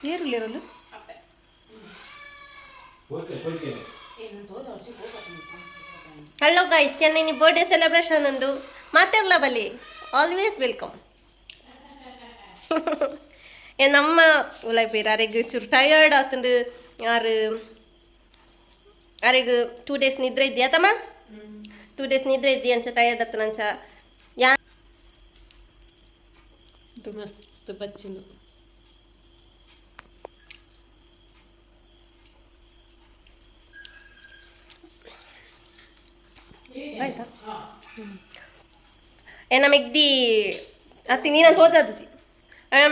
ಏರಿಲ್ಲಿರಲು hello guys Chennai birthday celebration ಅಂದು ಮಾತಾಡಲ ಬಲ್ಲಿ ಆಲ್ವೇಸ್ ವೆಲ್ಕಮ್ ನಮ್ಮ ಉಲೈಪೇರ್ ಅರೆಗ್ ಚೂರು ಟಯರ್ಡ್ ಆತಂದು ಯಾರು ಅರೆಗ್ 2 days ನಿದ್ರೆ ಇದೆಯಾ ತಮ್ಮ 2 days ನಿದ್ರೆ ಇದೆಯಾ ಅಂಚ ಟಯರ್ಡ್ ಆತನ ಅಂಚ ಯಾ ಮಸ್ತ್ ಬಚ್ಚಿಂದು ಆಯ್ತಾ ಏನ ಮೆಗ್ದಿ ಅತ್ತಿ ನೀನು ತೋಜಾದಜಿ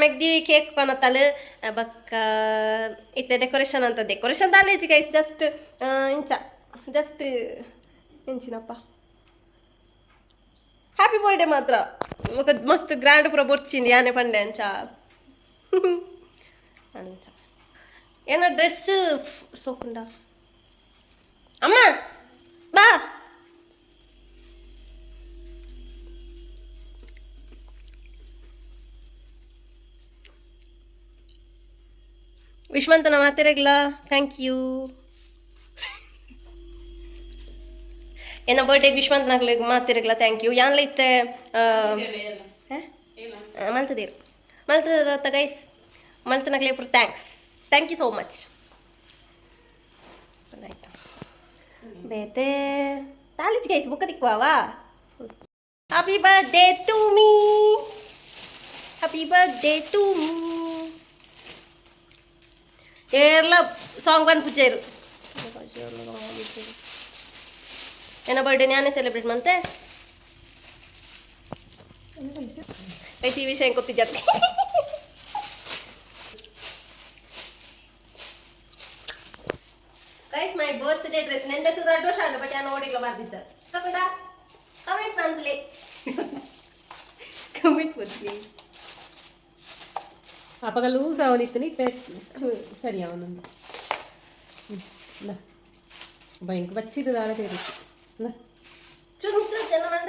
ಮೆಗ್ದಿ ಕೇಕ್ ಕೊನತ್ತಲು ಬಕ್ಕ ಇತ್ತೆ ಡೆಕೋರೇಷನ್ ಅಂತ ಡೆಕೋರೇಷನ್ ದಾಲೇಜಿ ಗೈಸ್ ಜಸ್ಟ್ ಇಂಚ ಜಸ್ಟ್ ಎಂಚಿನಪ್ಪ ಹ್ಯಾಪಿ ಬರ್ಡೇ ಮಾತ್ರ ఒక ಮಸ್ತ್ ಗ್ರ್ಯಾಂಡ್ ಪೂರ ಬೊರ್ಚಿಂది ಯಾನೆ ಪಂಡೆ ಅಂಚ ಅಂಚ ಏನ ಡ್ರೆಸ್ ಸೋಕುಂಡ ಅಮ್ಮ ಬಾ ವಿಶ್ವಂತನ ಮಾತಿರಗ್ಲ ಥ್ಯಾಂಕ್ ಯು ಏನ ಬರ್ಡೇ ವಿಶ್ವಂತನಾಗ್ಲಿ ಮಾತಿರಗ್ಲ ಥ್ಯಾಂಕ್ ಯು ಯಾನ್ಲ ಇತ್ತೆ ಮಲ್ತದೇರು ಮಲ್ತದ ಗೈಸ್ ಮಲ್ತನಾಗ್ಲಿ ಪುರ ಥ್ಯಾಂಕ್ ಯು ಸೋ ಮಚ್ ಆಯ್ತಾ ಬೇತೆ ತಾಲಿಜ್ ಗೈಸ್ ಬುಕ್ಕ ತಿಕ್ಕುವಾ happy birthday to me happy birthday to me ಏರ್ಲ ಸಾಂಗ್ ಪನ್ಪುಚ್ಚೇರು ಏನ ಬರ್ಡೇ ನಾನೇ ಸೆಲೆಬ್ರೇಟ್ ಮಂತೆ ಈ ವಿಷಯ ಗೊತ್ತಿದ್ದೆ ಗೈಸ್ ಮೈ ಬರ್ತ್ಡೇ ಡ್ರೆಸ್ ನೆಂದೆ ದೊಡ್ಡ ವರ್ಷ ಆಗ ಬಟ್ ನಾನು ನೋಡಿಲ್ಲ ಬರ್ದಿದ್ದ ತಗೊಂಡ ಕಮೆಂಟ್ ಅಂತಲೇ ಕಮೆಂಟ್ ಕೊಡ್ಲಿ ಅಪಗಲು ಸಾವಲಿತ್ತು ಸರಿ ಅವನೊಂದು ಭಯಂಕರ ಬಚ್ಚಿದ ದಾಳ ಸೇರಿತ್ತು ಚುರುಕು ಜನ ಮಂಡ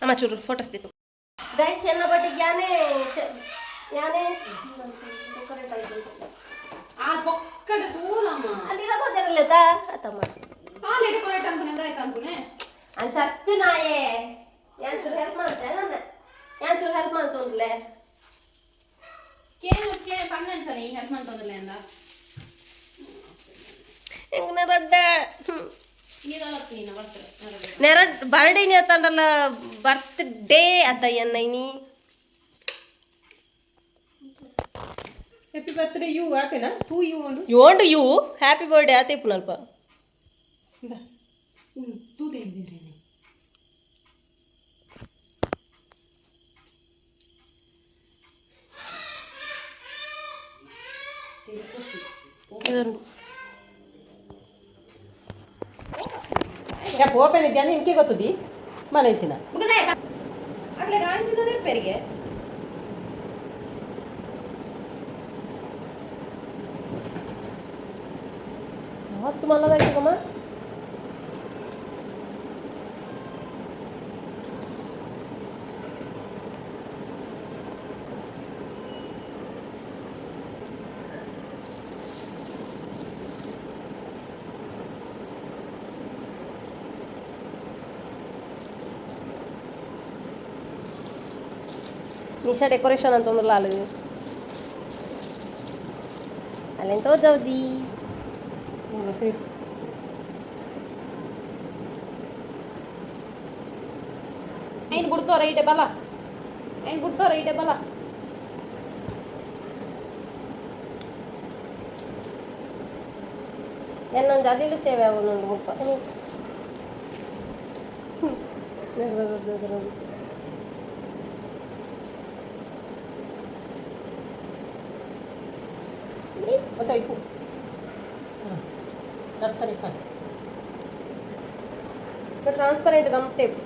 ಅಮ್ಮ ಚೂರು ಫೋಟೋಸ್ ತಿತ್ತು ಗೈಸ್ ಎನ್ನ ಬಟ್ಟಿಗೆ ಯಾನೇ ಡೆಕೋರೇಟ್ ಆಯ್ತು ಆ ಬೊಕ್ಕಡ ದೂರಮ್ಮ ಅಲ್ಲಿ ಗೊತ್ತಿರಲಿಲ್ಲ ಅತ್ತಮ್ಮ ಅಲ್ಲಿ ಡೆಕೋರೇಟ್ ಅನ್ಕೊಂಡೆ ಆಯ್ತು ಅನ್ಕೊಂಡೆ ಅಂತ ಹತ್ತು ನಾಯೇ ಯಾನ್ ಚೂರು ಹೆಲ್ಪ್ ಮಾಡ್ತೆ ನನ್ನ ಯಾನ್ ಚೂರು ಹೆಲ್ಪ್ ಮಾಡ್ತೊಂದ್ಲೆ ಕೇಳಕ್ಕೆ ಪನ್ನನ್ಸರಿ ಹೆಲ್ಪ್ ಮಾಡ್ತೊಂದ್ಲೆ ಅಂದ ಹೆಂಗನ ರಡ್ಡ ನೀನು ಬರ್ತಾರೆ ನೆರ ಬರ್ಡೇ ಅತ್ತಂಡಲ್ಲ ಬರ್ತ್ಡೇ ಅತ್ತ ಎನ್ನೈನಿ ಹ್ಯಾಪಿ ಬರ್ತ್ಡೇ ಯು ಆತೇನಾ ಟು ಯು ಒಂದು ಯೋಂಡು ಯು ಹ್ಯಾಪಿ ಬರ್ಡೇ ಆತೆ ಪುನಲ್ಪ ತೂ ತೆಗೆದಿರೇನೆ ಓಪನ್ ಇದ್ಯಾನೆ ಇಂಕೆ ಗೊತ್ತದಿ ಮನೆಂಚಿನ ಆಗ್ಲೇ ಗಾಂಜಿನ ಪೇರಿಗೆ ಹತ್ತು ಮಲ್ಲದಾಯ್ತಮ್ಮ ನಿಶಾ ಡೆಕೋರೇಷನ್ ಅಂತಂದ್ರಲ್ಲ ಅಲ್ಲೆಂತ ಜಲ್ದಿ ಐನ್ ಬಿಡ್ತೋ ರೈಟೆ ಬಲ ಐನ್ ಬಿಡ್ತೋ ರೈಟೆ ಬಲ എന്നൊന്ന് അതിൽ സേവ് ആവുന്നുണ്ട് മുപ്പ ಗೊತ್ತಾಯ್ತು transparent gum tape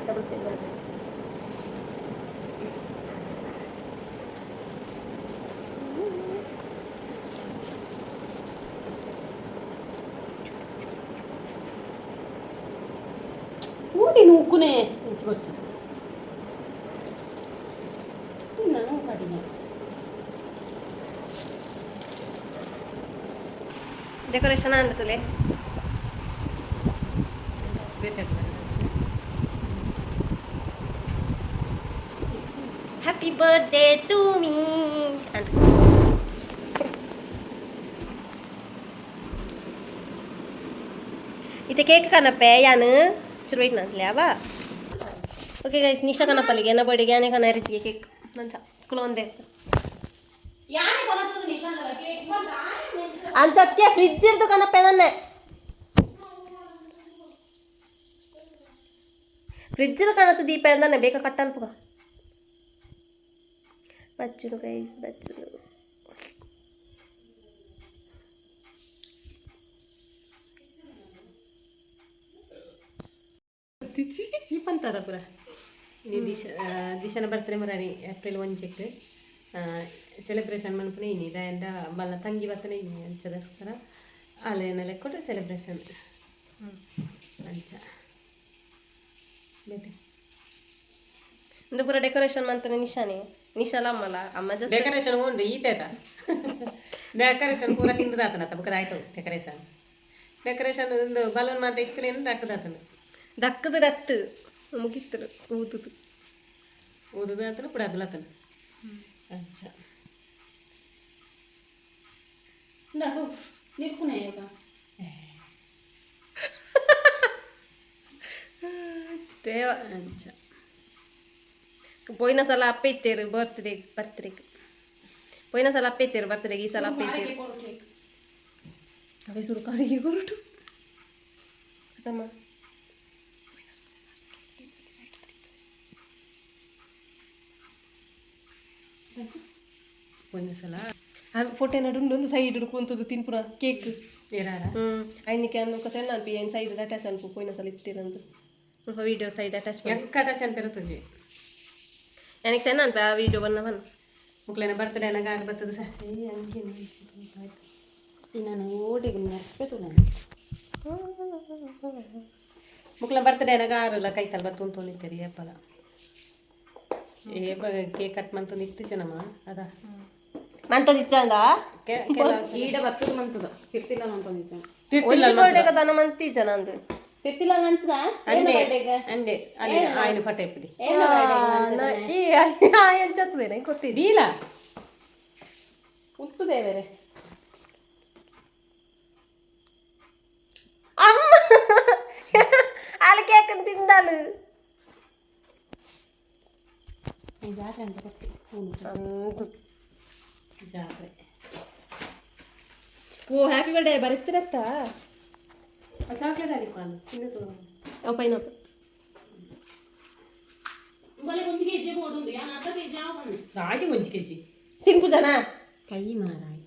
double side ಉರುಕುನೆ ಇಂಚು ನಾನು ಕಡಿಮೆ ಡೆಕೋರೇಷನ್ ಆಂಡ್ತಲೆ ಹ್ಯಾಪಿ ಬರ್ತ್ಡೇ ಟು ಮೀ ಅಂತ इथे केक खाना यानं चुरवेट नसल्या बा ओके गाइस निशा खाना पाली ना बर्थडे याने खाना रिची केक नंचा क्लोन दे ಯಾನೇ ಬರತ್ತದು ನಿಜನಲ್ಲ ಕೇಕ್ ಬಂದ್ರೆ ಅಂಚತ್ಯ ಫ್ರಿಡ್ಜ್ ಇರ್ದು ಕಣ ಪೆದನ್ನೆ ಫ್ರಿಡ್ಜ್ ಕಾಣತ್ತ ದೀಪ ಎಂದನೆ ಬೇಕಾ ಕಟ್ಟ ಅನ್ಪುಗ ಬಚ್ಚಲು ಗೈಸ್ ಬಚ್ಚಲು ಪಂತದ ಪುರ ದಿಶನ ಬರ್ತ್ಡೇ ಮರಾನಿ ಏಪ್ರಿಲ್ 1 ಸೆಲೆಬ್ರೇಷನ್ ಮನ್ಪುನೆ ಇನಿ ದಾಯಂಡ ಮಲ್ಲ ತಂಗಿ ಬತ್ತನೆ ಇನಿ ಅಂಚದಸ್ಕರ ಆಲೆನೆಲ್ಲ ಕೊಟ್ಟು ಸೆಲೆಬ್ರೇಷನ್ ಅಂಚ ಬೇತೆ ಇಂದು ಪೂರ ಡೆಕೋರೇಷನ್ ಮಂತನೆ ನಿಶಾನೆ ನಿಶಾಲ ಅಮ್ಮಲ ಅಮ್ಮ ಜಸ್ಟ್ ಡೆಕೋರೇಷನ್ ಉಂಡು ಈತೇತ ಡೆಕೋರೇಷನ್ ಪೂರ ತಿಂದದಾತನ ತಬಕದಾಯ್ತು ಡೆಕೋರೇಷನ್ ಒಂದು ಬಲೂನ್ ಮಾತ ಇಕ್ಕನೇನು ದಕ್ಕದಾತನು ದಕ್ಕದ ರತ್ತು ಮುಗಿತರು ಊದುದಾತನು ಪುಡ ಅದಲತನು ಅಂಚ ಅದು ನಿಲ್ಕುನೆ ಈಗ ದೇವ ಅಂಚ పోయిన సల అప్ప ఇచ్చారు బర్త్డేకి పోయిన సల అప్ప ఇచ్చారు బర్త్డేకి ఈ సల అప్ప ఇచ్చారు అవి సురకారికి కొరటు అదమ్మా ಒಂದ್ಸಲ ಫೋಟೋ ಏನಾಡು ಒಂದು ಸೈಡ್ ಕುಂತದ್ದು ತಿನ್ಪುರ ಕೇಕ್ ಏನಾರ ಐನಿಕೆ ಅನ್ನು ಸಣ್ಣ ಅನ್ಪಿ ಏನು ಸೈಡ್ ಅಟ್ಯಾಚ್ ಅನ್ಪು పోయిన ಸಲ ಇಟ್ಟಿರಂದು ವಿಡಿಯೋ ಸೈಡ್ ಅಟ್ಯಾಚ್ ಮಾಡಿ ಎಕ್ಕಟ ಚಂಪೆರ ತುಜಿ ನನಗೆ ಸಣ್ಣ ಅನ್ಪಿ ಆ ವಿಡಿಯೋ ಬನ್ನವನ್ ಮುಕ್ಲೇನ ಬರ್ತಡೇ ನನಗೆ ಆಗ ಬರ್ತದೆ ಸರ್ ಹಂಗೆ ನಾನು ಓಡಿಗೆ ನೆನಪೇತು ನಾನು ಮುಕ್ಲ ಬರ್ತಡೇ ನನಗೆ ಆರಲ್ಲ ಕೈತಲ್ ಬತ್ತು ಅಂತ ನಿಂತೀರಿ ಏಪಲ ಕೇಕ್ ಕಟ್ ಮಂತು ನಿಂತು ಚೆನ್ನಮ್ಮ ಅದ ಮಂತದ ಇಚ್ಚಂದ ಈಡ ಬರ್ತದ ಮಂತದ ತಿರ್ತಿಲ್ಲ ಮಂತದ ಒಂದು ಬರ್ಡೇ ಕದನ ಮಂತಿ ಜನ ಅಂದು ತಿರ್ತಿಲ್ಲ ಮಂತದ ಅಂದೆ ಅಲ್ಲಿ ಆಯ್ನ ಫಟೆ ಇಪ್ಪದಿ ಈ ಎಂಚತ್ತದೇನೆ ಗೊತ್ತಿದೆ ಇಲ್ಲ ಉತ್ತುದೇ ಬೇರೆ ಅಮ್ಮ ಅಲ್ಲಿ ಕೇಕ್ ತಿಂದಾಲು ಜಾತ್ರೆ ಅಂತ ಗೊತ್ತಿ ಜಾತ್ರೆ ಓ ಹ್ಯಾಪಿ ಬರ್ಡೇ ಬರುತ್ತಿರತ್ತ ಚಾಕ್ಲೇಟ್ ಆಡಿಪ್ಪ ತಿನ್ನದು ಓ ಪೈನಾಪಲ್ ಬಲೆ ಒಂದು ಕೆಜಿ ಬೋಡುಂದು ಯಾನ ಅರ್ಧ ಕೆಜಿ ಯಾವ ಬನ್ನಿ ಆಯ್ತು 1 kg ತಿನ್ಪು ಜನ ಕೈ ಮಾರಾಯ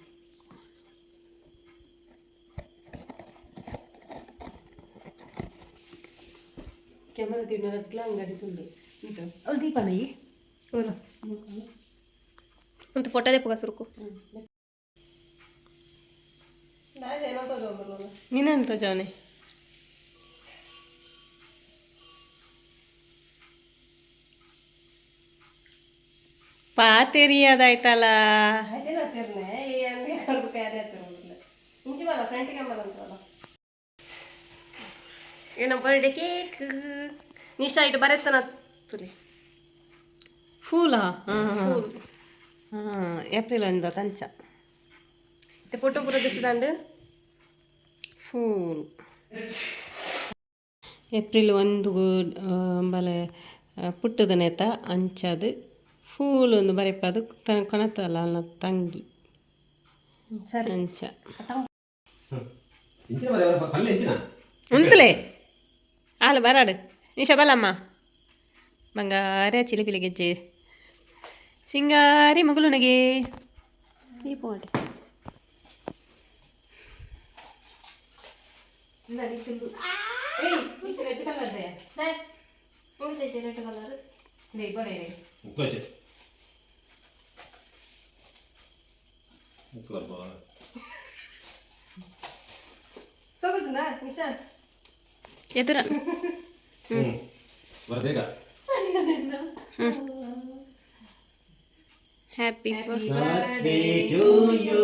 ಕೆಮ್ಮಲ ತಿನ್ನೋದಕ್ಕೆಲ್ಲ ಅಂಗಡಿ ತುಂಡು ಉಂಟು ಅವ್ಳು ದೀಪನ ಈ ಓಲು ಅಂತ ಫೋಟೋ ದೇ ಪುಗ ಸುರುಕು ನೀನಂತ ಜಾನೆ ಪಾತೆರಿಯಾದಾಯ್ತಲ್ಲ ಏನ ಬರ್ಡೇ ಕೇಕ್ ನಿಶಾ ಇಟ್ಟು ಬರತ್ತನ ತುಲಿ ಫೂಲಾ ಹಾಂ ಫೂಲ್ ಹಾಂ ಏಪ್ರಿಲ್ 1 ತಂಚ ಫೋಟೋ ಪೂರ ದಿತ್ತದಂಡು ಫೂಲ್ ಏಪ್ರಿಲ್ 1 ಬಲೆ ಪುಟ್ಟದ ನೇತ ಅಂಚದು ಫೂಲ್ ಒಂದು ಬರೆಪದು ಕಣತಲ್ಲ ಅಲ್ಲ ತಂಗಿ ಸರಿ ಅಂಚ ಕಲ್ಲು ಹೆಚ್ಚಿನ ಉಂಟಲೇ ಹಾಲು ಬರಾಡು ನಿಶಾ ಬಲಮ್ಮ ಬಂಗಾರ ಚಿಲಿಪಿಲಿ ಗೆಜ್ಜೆ ಸಿಂಗಾರಿ ಮಗುಲುನಗೆ ದೀಪ ಮಾಡಿ ಮುಕ್ಕಚ್ಚೆ ಮುಕ್ಕಲಪ್ಪ ಸೊಗಸುನಾ ನಿಶಾ ಎದುರ ಹ್ಞೂ ಬರ ಬೇಗ. Happy birthday to you,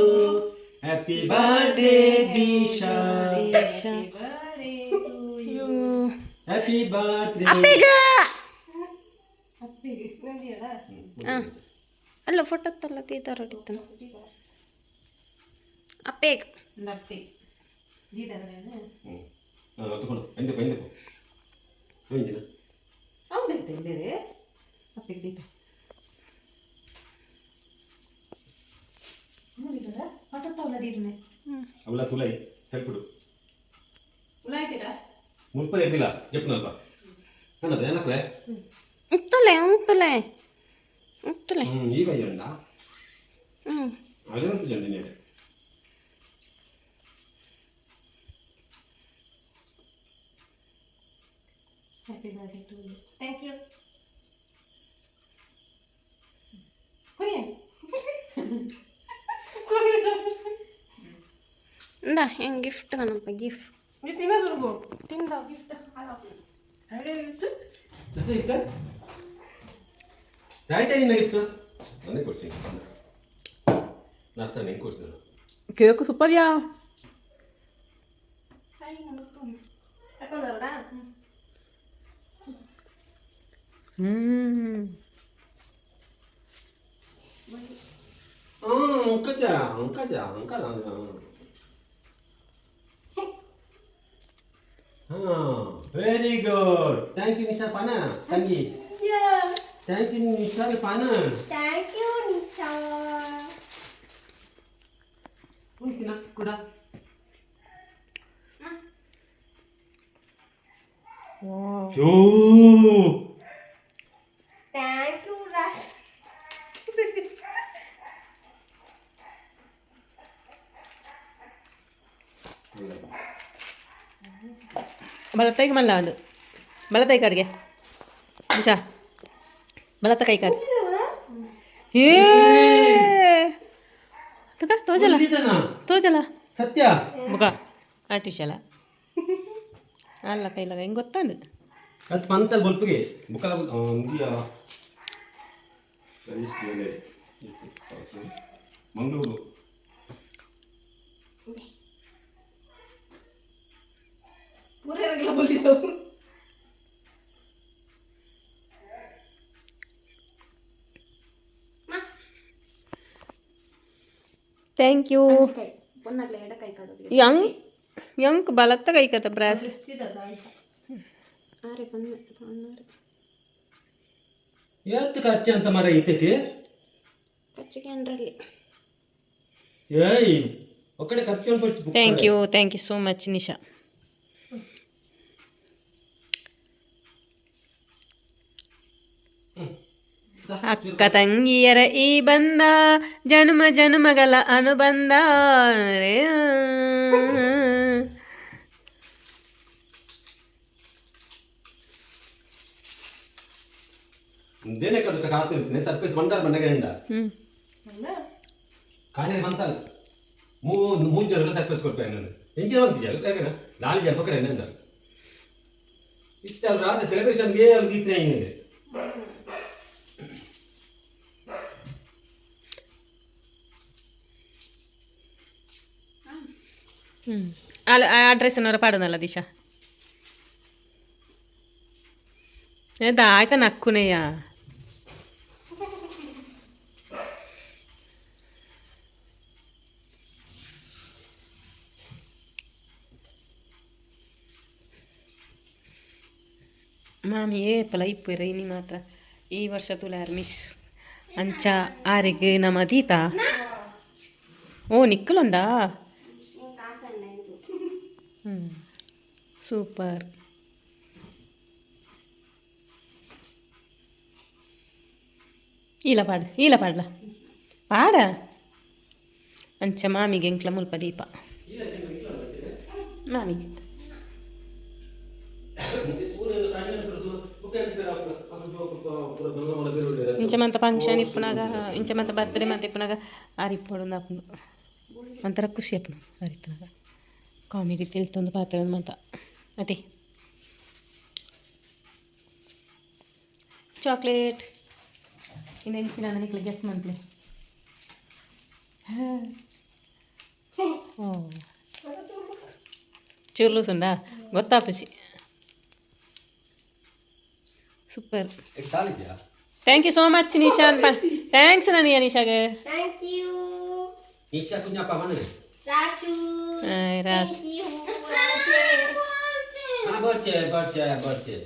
happy birthday Disha, happy birthday. ಅಪ್ಪೆಗ ಅಲ್ಲ ಫೋಟೋ ತಲ್ಲ ತೀತಾರಡಿತ್ತು ಅಪ್ಪೆಗ ತಗೊಂಡು ಎಂದಕ್ಕೂ ಎಂದಕ್ಕೂ ಹೋಗಿದ್ದೀನ ಹೌದೈತೆ ಬೇರೆ ಅಪ್ಪಿಗೆ ದೀಪ ನೋಡಿಲ್ಲ ಪಟ್ಟತ್ತವಲ್ಲ ದೀರ್ನೆ ಅವಳ ತುಲೈ ಸೆಲ್ಪಿಡು ಉಲಾಯ್ತೀರಾ ಮುಲ್ಪ ಇರ್ಲಿಲ್ಲ ಎಪ್ಪನಲ್ಪ ಕನ್ನದ ಏನಕ್ವೆ ಉತ್ತಲೆ ಉತ್ತಲೆ ಉತ್ತಲೆ ಈಗ ಅಯ್ಯಂಡ ಹ್ಞೂ ಅದೇನಂತ ಜಂಡಿ ನೀನು happy birthday to you thank you ಇಂದ ಹೆಂಗೆ ಗಿಫ್ಟ್ ಕಣಪ್ಪ ಗಿಫ್ಟ್ ತಿಂದ ಗಿಫ್ಟ್ ಜೊತೆ ಗಿಫ್ಟ್ ಆಯ್ತಾ ನಿನ್ನ ಗಿಫ್ಟ್ ನನಗೆ ಕೊಡ್ತೀನಿ ನಾಷ್ಟ ನಿಂಗೆ ಕೊಡ್ತೀನಿ ಕೇಕ್ ಸೂಪರ್ಯಾ ತಗೊಂಡವ್ರಾ ಕಜ ಕಜ ಕಜ very good thank you Nisha ಪಾನ ತಂಗಿ ಥ್ಯಾಂಕ್ ಯು ನಿಶಾ ಪಾನ ಥ್ಯಾಂಕ್ ಯು ನಿಶಾ ಉಂಟಿನ ಕೂಡ ಶೋ ಥ್ಯಾಂಕ್ ಯು ರಾಶ್ ಬಲತ್ತೈಗೆ ಮಲ್ಲ ಅದು ಬಲತ್ತೈ ಕಡೆಗೆ ನಿಶಾ ಬಲತ್ತ ಕೈ ಕಾಡು ಏ ತಗ ತೋಜಲ ತೋಜಲ ಸತ್ಯ ಮುಖ ಆರ್ಟಿಫಿಷಿಯಲ ಅಲ್ಲ ಕೈಲಾಗ ಹೆಂಗೆ ಗೊತ್ತಾಂಡು ಅದು ಪಂತಲ್ ಬಲ್ಪಿಗೆ ಬುಕ್ಕ ಮುಗಿಯ ಮಂಗಳೂರು ಥ್ಯಾಂಕ್ ಯು ಪೊನ್ನಗ್ಲೆ ಎಡ ಕೈ ಕಾಡು ಯಂಗ್ ಯಂಗ್ ಬಲತ್ತ ಕೈ ಕತ ಬ್ರಾಸ್ ಆರೆ ಬಂದು ಎತ್ತು ಖರ್ಚು ಅಂತ ಮರ ಇದಕ್ಕೆ ಕಚ್ಚಿಗೆ ಅಂಡ್ರಲ್ಲಿ ಏಯ್ ಒಕ್ಕಡೆ ಖರ್ಚು thank you so much Nisha ಅಕ್ಕ ತಂಗಿಯರ ಈ ಬಂದ ಜನ್ಮ ಜನ್ಮಗಳ ಅನುಬಂಧ ರೇ. ಮುಂದೇನೆ ಕಡುತ್ತ ಕಾತಿರ್ತೀನಿ ಸರ್ಪೇಸ್ ಬಂದಾರ ಮನೆಗೆ ಎಂಡ ಕಾಣೆ ಬಂತಲ್ಲ ಮೂರು ಜನ ಸರ್ಪೇಸ್ ಕೊಡ್ತೇನೆ ನಾನು ಎಂಚಿನ ಬಂತಿದ್ಯಲ್ಲ ನಾಳೆ ಜನ ಕಡೆ ಎಂಡ ಇಷ್ಟ ಅವ್ರು ಆದ ಸೆಲೆಬ್ರೇಷನ್ಗೆ ಅವ್ರು ಗೀತೆ ಏನಿದೆ ಅಲ್ಲ ಆ ಡ್ರೆಸ್ನವರ ಪಾಡನಲ್ಲ ದಿಶಾ ಆಯ್ತಾ ನಕ್ಕುನೆಯ ಮಾಮಿ ಏಪಲ ಇಪ್ಪು ಇನಿ ಮಾತ್ರ ಈ ವರ್ಷ ತುಲಾರ್ ಮಿಸ್ ಅಂಚ ಆರೆಗ್ ನಮ್ಮ ದೀತಾ ಓ ನಿಕ್ಕಲುಂಡಾ ಸೂಪರ್ ಈಲ ಪಾಡ್ಲ ಪಾಡ ಅಂಚ ಮಾಮಿಗೆ ಎಂಕ್ಲ ಮುಲ್ಪ ದೀಪ ಮಾಮಿಗೆ ಇಂಚಮಂತ ಫಂಕ್ಷನ್ ಇಪ್ಪನಾಗ ಇಂಚಮಂತ ಬರ್ತ್ಡೇ ಮಂತ ಇಪ್ಪನಾಗ ಆರಿಪ್ಪಡು ಅಪ್ಪನು ಒಂಥರ ಖುಷಿ ಅಪ್ಪನು ಆರಿಪ್ಪನಾಗ ಕಾಮಿಡಿ ತಿಳ್ತೊಂದು ಪಾತ್ರ ಮಂತ ಅದೇ ಚಾಕ್ಲೇಟ್ ಇನ್ನು ಹೆಂಚಿನ ನನಗೆ ಗೆಸ್ ಮಾಡ್ಲಿ ಓ ಚೂರ್ಲೂಸ್ ಉಂಡಾ ಗೊತ್ತಾಪುಚಿ ಸೂಪರ್ ಸಾಲಿದ್ಯಾ ಥ್ಯಾಂಕ್ ಯು ಸೋ ಮಚ್ ನಿಶಾನ್ ಥ್ಯಾಂಕ್ಸ್ ನನಗೆ ನಿಶಾಗೆ ಥ್ಯಾಂಕ್ ಯು ನಿಶಾ ಕುഞ്ഞಪ್ಪ ಮನೆ ರಾಶು ರಾಜ್ ಥ್ಯಾಂಕ್ ಯು ಬರ್ಚೆ ಬರ್ಚೆ ಬರ್ಚೆ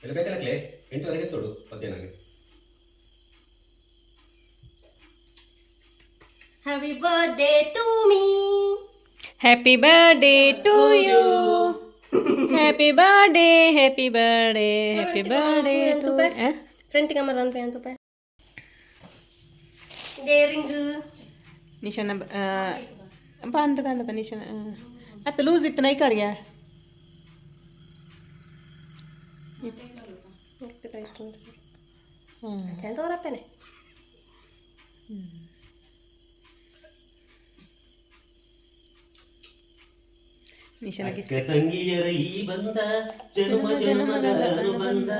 ಎಲ್ಲ ಬೇಕಲ್ಲಕ್ಲೆ 8 ತೊಡು ಮಧ್ಯಾಹ್ನಗೆ happy birthday to me happy birthday to you happy birthday happy birthday happy birthday to front camera ಅಂತ ಅಂತ ಡೇರಿಂಗ್ ನಿಶಾನ ಬಂದ ಕಾಣತ ನಿಶಾನ ಅತ್ತ ಲೂಸ್ ಇತ್ತು ನೈಕಾರ್ಯ ಎಂತ ಹೊರಪ್ಪನೆ ನಿಶಾನಗೆ ತಂಗಿಯರ ಈ ಬಂದ ಜನ್ಮ ಜನ್ಮದ ಅನುಬಂಧ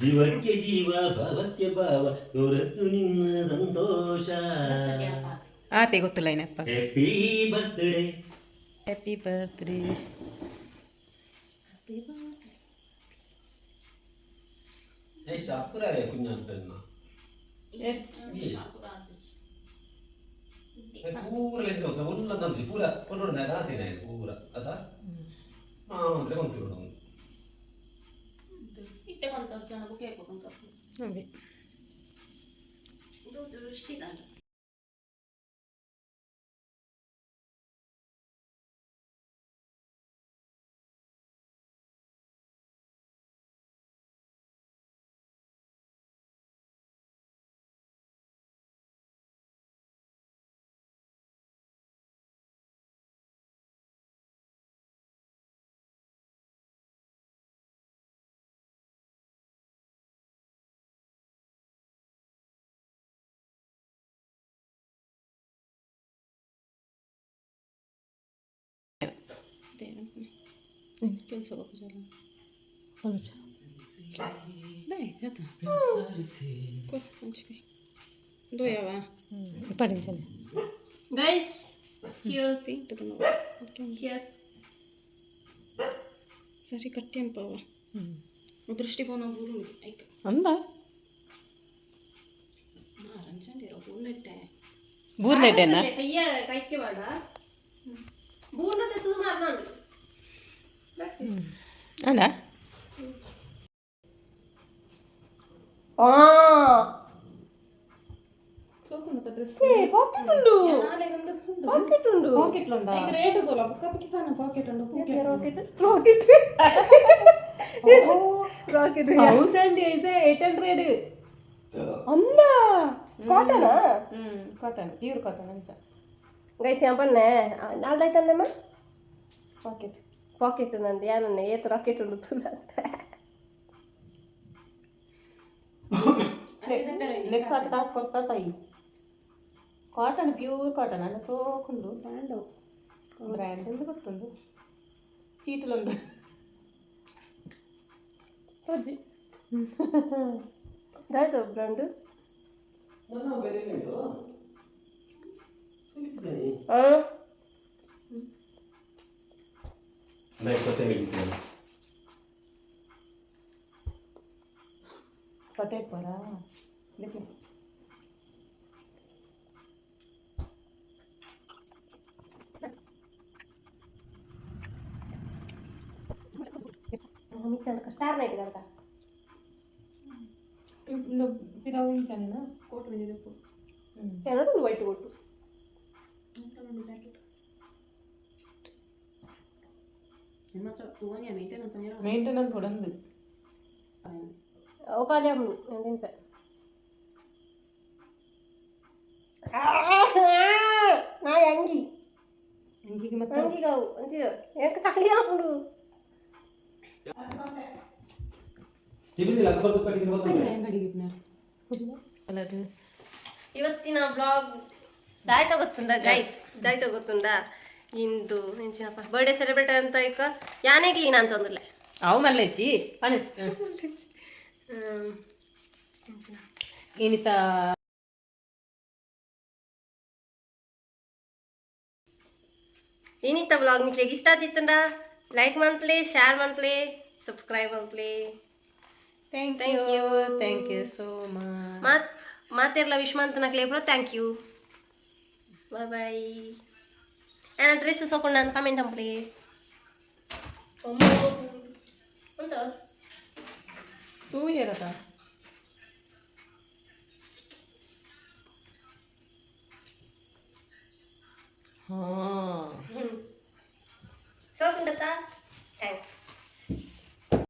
ಜೀವಕ್ಕೆ ಜೀವ ಭಾವಕ್ಕೆ ಭಾವ ಹೊರತು ನಿನ್ನ ಸಂತೋಷ ಆತೆ ಗೊತ್ತಿಲ್ಲ ಏನಪ್ಪ ಹ್ಯಾಪಿ ಬರ್ತ್ಡೇ ಹ್ಯಾಪಿ ಬರ್ತ್ಡೇ ಶಾಪುರೇ ಕುഞ്ഞാപ്പನ್ನ ಪೂರ ಲೆಕ್ಕ ಒಲ್ಲದಂತೆ ಪೂರ ಕೊಡೋಣ ಕಾಸಿನ ಪೂರ ಅದ ಅಂದ್ರೆ ಕೊಂತಿರೋಣ ಹಾಗೆ ಕೆಲಸ ಪಡಿಸಲ್ಲ ಗೈಸ್ ಚಿಯರ್ಸ್ ಚಿಯರ್ಸ್ ಸರಿ ಕಟ್ಟಿ ಅನ್ಪವ ದೃಷ್ಟಿಕೋನ ಗುರು ಐಕ ಅಂದ ರಂಜಂಡಿರೋ ಬೂರ್ನೆಟ್ಟೆ ಬೂರ್ನೆಟ್ಟೆನಾ ಕೈಯ ಕೈಕ್ಕೆ ಬೇಡ ಬೂರ್ನದ ತುದು ಮಾರ್ನಾಡು ಅಲ್ಲ ಕಾಟನ್ ಪ್ಯೂರ್ ಕಾಟನ್ ಅಂತ ಗೈಸ್ ഞാൻ പറഞ്ഞേ നാളായിട്ടല്ലേ ಪಾಕೆಟ್ ನಂದು ಯಾರನ್ನ ಏತು ರಾಕೆಟ್ ಉಂಟು ಲೆಕ್ಕ ಕಾಸು ಕೊಡ್ತಾ ತಾಯಿ ಕಾಟನ್ ಪ್ಯೂರ್ ಕಾಟನ್ ಅಲ್ಲ ಸೋಕೊಂಡು ಬ್ರ್ಯಾಂಡ್ ಎಂದು ಗೊತ್ತುಂಡು ಚೀಟಲುಂಡು ಸೋಜಿ ದಾಯ್ತು ಬ್ರ್ಯಾಂಡು ಹಾಂ ಪಟೇ ಪರ ಸ್ಟಾರ್ ನೈಟ್ ಅಂತ ಪಿರಾವು ಇಂತಾನೇನಾ ಕೋಟ್ ಬಂದಿದೆ ಎರಡು ವೈಟ್ ಕೊಟ್ಟು ಮೇಂಟೆನೆನ್ಸ್ ಕೊಡಂದು ಅವಕಾಶ ಎಂತ ನಾ ಅಂಗಿ ಅಂಗಿಗೆ ಮತ್ತೆ ಅಂಗಿಗಾವು ಅಂಜಿದ ಯಾಕೆ ಚಕಲಿ ಹಾಕೊಂಡು ಅಲ್ಲದು ಇವತ್ತಿನ ವ್ಲಾಗ್ ದಾಯ್ತ ಗೊತ್ತುಂಡ ಗೈಸ್ ದಾಯ್ತ ಗೊತ್ತುಂಡ ಇಂದು ಎಂಚಿನಪ್ಪ ಬರ್ಡೇ ಸೆಲೆಬ್ರೇಟ್ ಅಂತ ಈಗ ಯಾನೇ ಕ್ಲೀನ್ ಅಂತ ಒಂದಿಲ್ಲ ಅವು ಮಲ್ಲೇಚಿ ಪಣ ಏನಿತ ಏನಿತ್ತ ವ್ಲಾಗ್ ನಿಕ್ಲಿಗೆ ಇಷ್ಟ ಆತಿತ್ತಂಡ ಲೈಕ್ ಮಾಡ್ಪ್ಲೇ ಶೇರ್ ಮಾಡ್ಪ್ಲೇ ಸಬ್ಸ್ಕ್ರೈಬ್ ಮಾಡ್ಪ್ಲೇ thank you. You so much ಮಾತೆಲ್ಲ ವಿಶ್ ಮಾಡ್ತಾನಕ್ಲೇ ಬ್ರೋ ಥ್ಯಾಂಕ್ ಯು ಬಾಯ್ ನನ್ನ ಡ್ರೆಸ್ ಸೋಕೊಂಡು ನಾನು ಕಮೆಂಟ್ ಅಂಪ್ಲೇ ಉಂಟು ತೂ ಇರತ್ತ ಹಾಂ ಸೋಕೊಂಡತ್ತಾ ಥ್ಯಾಂಕ್ಸ್